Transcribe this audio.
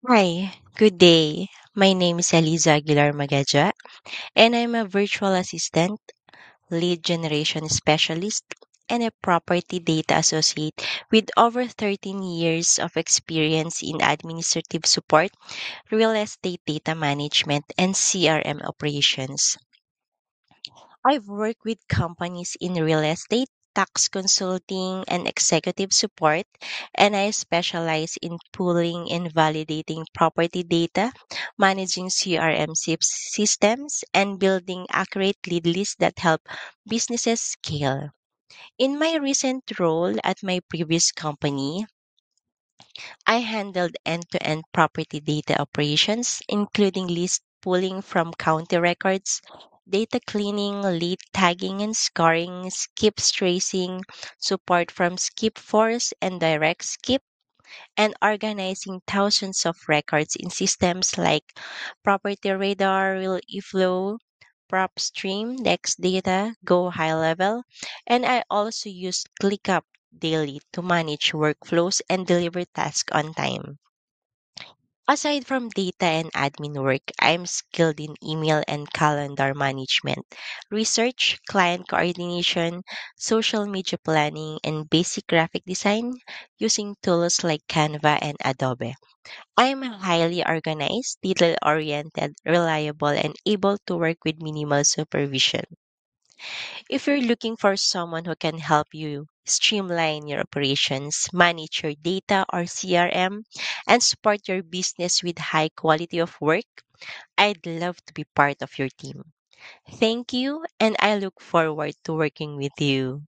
Hi, good day. My name is Eliza Aguilar Magaja, and I'm a virtual assistant, lead generation specialist, and a property data associate with over 13 years of experience in administrative support, real estate data management, and CRM operations. I've worked with companies in real estate, tax consulting, and executive support, and I specialize in pulling and validating property data, managing CRM systems, and building accurate lead lists that help businesses scale. In my recent role at my previous company, I handled end to end property data operations, including list pulling from county records, data cleaning, lead tagging and scoring, skips tracing, support from Skip Force and Direct Skip, and organizing thousands of records in systems like Property Radar, Real eFlow, PropStream, Next Data, Go High Level, and I also use ClickUp daily to manage workflows and deliver tasks on time. Aside from data and admin work, I'm skilled in email and calendar management, research, client coordination, social media planning, and basic graphic design using tools like Canva and Adobe. I'm highly organized, detail oriented, reliable, and able to work with minimal supervision. If you're looking for someone who can help you streamline your operations, manage your data or CRM, and support your business with high quality of work, I'd love to be part of your team. Thank you, and I look forward to working with you.